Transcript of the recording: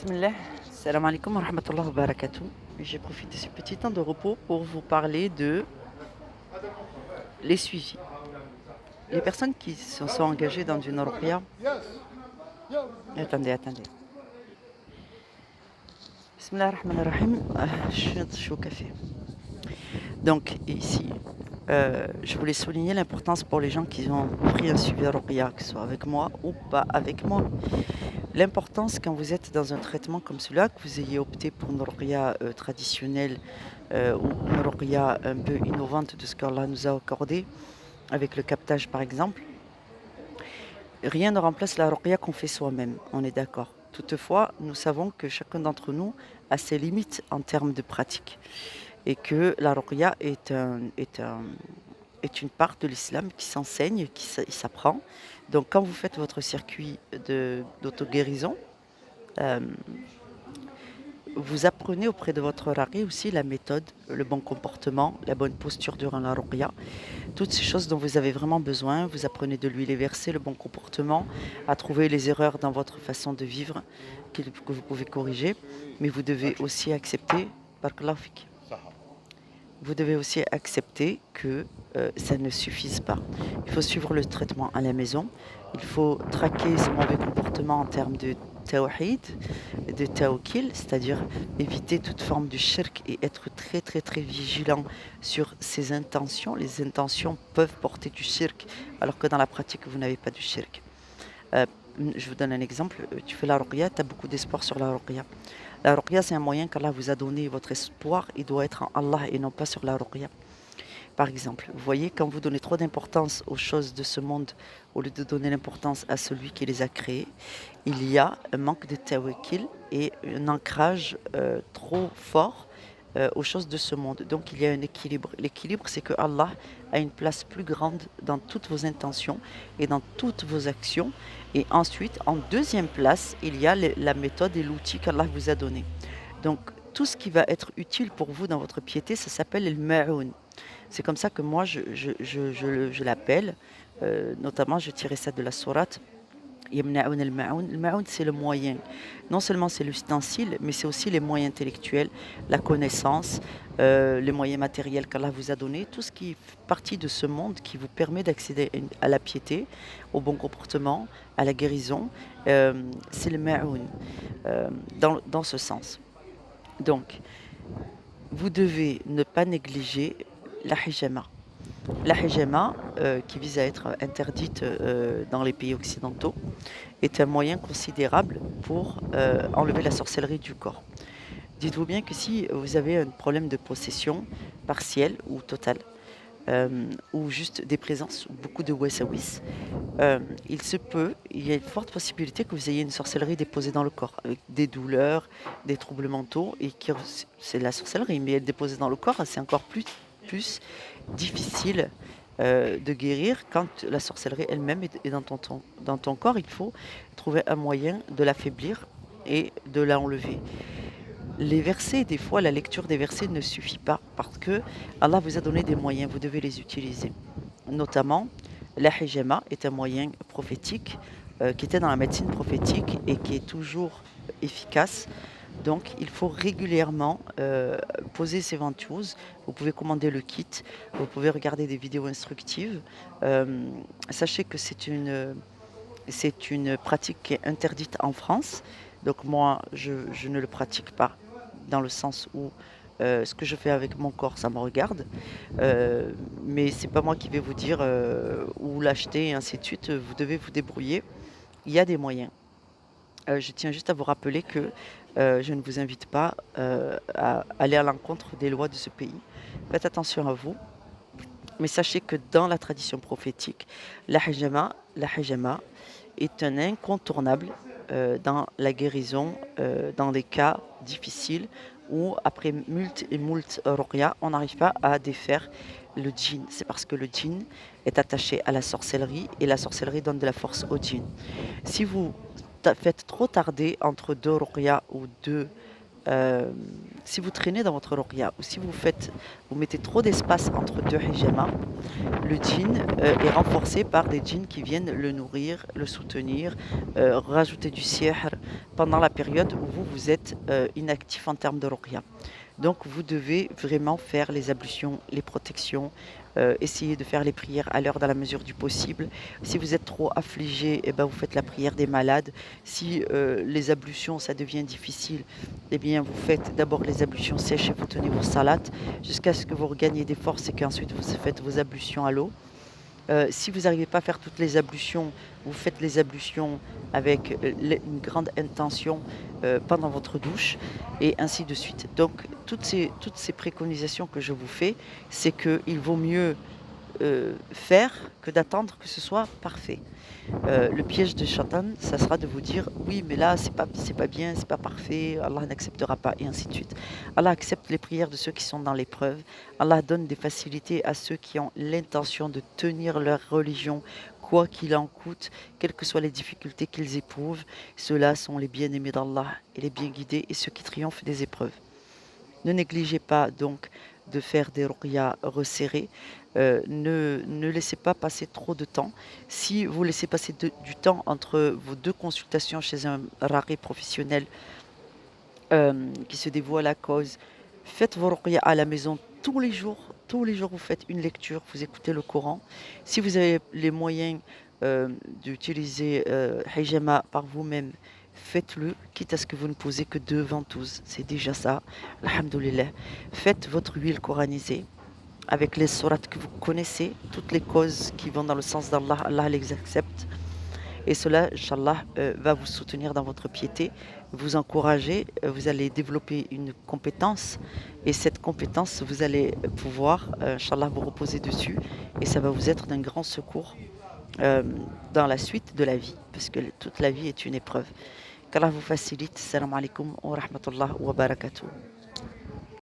Bismillah, salam alaikum wa rahmatullah wa barakatuh. J'ai profité de ce petit temps de repos pour vous parler de les suivis. Les personnes qui se sont engagées dans une ruqya. Attendez. Bismillah ar-Rahman ar-Rahim. Je suis au café. Donc, ici, je voulais souligner l'importance pour les gens qui ont pris un suivi ruqya, que ce soit avec moi ou pas avec moi. L'importance quand vous êtes dans un traitement comme celui-là, que vous ayez opté pour une ruqya traditionnelle ou une ruqya un peu innovante de ce qu'Allah nous a accordé, avec le captage par exemple, rien ne remplace la ruqya qu'on fait soi-même, on est d'accord. Toutefois, nous savons que chacun d'entre nous a ses limites en termes de pratique et que la ruqya est une part de l'islam qui s'enseigne, qui s'apprend. Donc quand vous faites votre circuit d'auto-guérison, euh, vous apprenez auprès de votre rari aussi la méthode, le bon comportement, la bonne posture durant la ruqya. Toutes ces choses dont vous avez vraiment besoin, vous apprenez de lui les versets, le bon comportement, à trouver les erreurs dans votre façon de vivre que vous pouvez corriger. Mais vous devez aussi accepter, barakallahu fik, vous devez aussi accepter que ça ne suffise pas. Il faut suivre le traitement à la maison. Il faut traquer ce mauvais comportement en termes de tawhid, de tawakkil, c'est-à-dire éviter toute forme de shirk et être très très très vigilant sur ses intentions. Les intentions peuvent porter du shirk alors que dans la pratique vous n'avez pas du shirk. Euh, je vous donne un exemple. Tu fais la ruqya, tu as beaucoup d'espoir sur la ruqya. La ruqya, c'est un moyen qu'Allah vous a donné. Votre espoir, il doit être en Allah et non pas sur la ruqya. Par exemple, vous voyez, quand vous donnez trop d'importance aux choses de ce monde, au lieu de donner l'importance à celui qui les a créées, il y a un manque de tawakkil et un ancrage trop fort aux choses de ce monde. Donc il y a un équilibre. L'équilibre, c'est que Allah a une place plus grande dans toutes vos intentions et dans toutes vos actions. Et ensuite, en deuxième place, il y a la méthode et l'outil qu'Allah vous a donné. Donc tout ce qui va être utile pour vous dans votre piété, ça s'appelle le ma'oun. C'est comme ça que moi je l'appelle. Notamment, je tirais ça de la sourate. Yamna'un al-ma'oun. Le ma'oun, c'est le moyen. Non seulement c'est l'ustensile, mais c'est aussi les moyens intellectuels, la connaissance, les moyens matériels qu'Allah vous a donnés, tout ce qui fait partie de ce monde qui vous permet d'accéder à la piété, au bon comportement, à la guérison. C'est le ma'oun, dans ce sens. Donc, vous devez ne pas négliger la hijama. La hijama, qui vise à être interdite dans les pays occidentaux, est un moyen considérable pour enlever la sorcellerie du corps. Dites-vous bien que si vous avez un problème de possession partielle ou totale, ou juste des présences, ou beaucoup de wessawis, il y a une forte possibilité que vous ayez une sorcellerie déposée dans le corps, avec des douleurs, des troubles mentaux, et c'est la sorcellerie, mais elle déposée dans le corps, c'est encore plus difficile de guérir quand la sorcellerie elle-même est dans ton corps. Il faut trouver un moyen de l'affaiblir et de l'enlever. Les versets, des fois, la lecture des versets ne suffit pas parce que Allah vous a donné des moyens, vous devez les utiliser. Notamment, la hijama est un moyen prophétique qui était dans la médecine prophétique et qui est toujours efficace. Donc, il faut régulièrement poser ces ventouses. Vous pouvez commander le kit, vous pouvez regarder des vidéos instructives. Sachez que c'est une pratique qui est interdite en France. Donc, moi, je ne le pratique pas dans le sens où ce que je fais avec mon corps, ça me regarde. Mais c'est pas moi qui vais vous dire où l'acheter et ainsi de suite. Vous devez vous débrouiller. Il y a des moyens. Je tiens juste à vous rappeler que je ne vous invite pas à aller à l'encontre des lois de ce pays. Faites attention à vous. Mais sachez que dans la tradition prophétique, la hijama est un incontournable dans la guérison, dans les cas difficiles où après mult et moult ruqya, on n'arrive pas à défaire le djinn. C'est parce que le djinn est attaché à la sorcellerie et la sorcellerie donne de la force au djinn. Si vous faites trop tarder entre deux ruqya ou deux euh, si vous traînez dans votre ruqya ou si vous mettez trop d'espace entre deux hijama, le djinn est renforcé par des djinns qui viennent le nourrir, le soutenir, rajouter du sihr pendant la période où vous êtes inactif en termes de ruqya. Donc vous devez vraiment faire les ablutions, les protections, essayer de faire les prières à l'heure dans la mesure du possible. Si vous êtes trop affligé, eh ben, vous faites la prière des malades. Si les ablutions, ça devient difficile, eh bien vous faites d'abord les ablutions sèches et vous tenez vos salades jusqu'à ce que vous regagniez des forces et qu'ensuite vous faites vos ablutions à l'eau. Si vous n'arrivez pas à faire toutes les ablutions, vous faites les ablutions avec une grande intention pendant votre douche et ainsi de suite. Donc toutes ces préconisations que je vous fais, c'est qu'il vaut mieux faire que d'attendre que ce soit parfait. Le piège de Shaitan, ça sera de vous dire oui, mais là, c'est pas bien, c'est pas parfait, Allah n'acceptera pas, et ainsi de suite. Allah accepte les prières de ceux qui sont dans l'épreuve. Allah donne des facilités à ceux qui ont l'intention de tenir leur religion, quoi qu'il en coûte, quelles que soient les difficultés qu'ils éprouvent. Ceux-là sont les bien-aimés d'Allah et les bien guidés et ceux qui triomphent des épreuves. Ne négligez pas donc de faire des ruqyas resserrés. Ne laissez pas passer trop de temps. Si vous laissez passer du temps entre vos deux consultations chez un raqi professionnel qui se dévoue à la cause, faites vos ruqyas à la maison tous les jours. Tous les jours, vous faites une lecture, vous écoutez le Coran. Si vous avez les moyens d'utiliser hijama par vous-même, faites-le, quitte à ce que vous ne posez que deux ventouses. C'est déjà ça. Alhamdulillah. Faites votre huile coranisée avec les sourates que vous connaissez, toutes les causes qui vont dans le sens d'Allah, Allah les accepte. Et cela, Inch'Allah, va vous soutenir dans votre piété, vous encourager, vous allez développer une compétence. Et cette compétence, vous allez pouvoir, Inch'Allah, vous reposer dessus. Et ça va vous être d'un grand secours euh, dans la suite de la vie. Parce que toute la vie est une épreuve. Qu'Allah vous facilite. Salam alaikum wa rahmatullah wa barakatuh.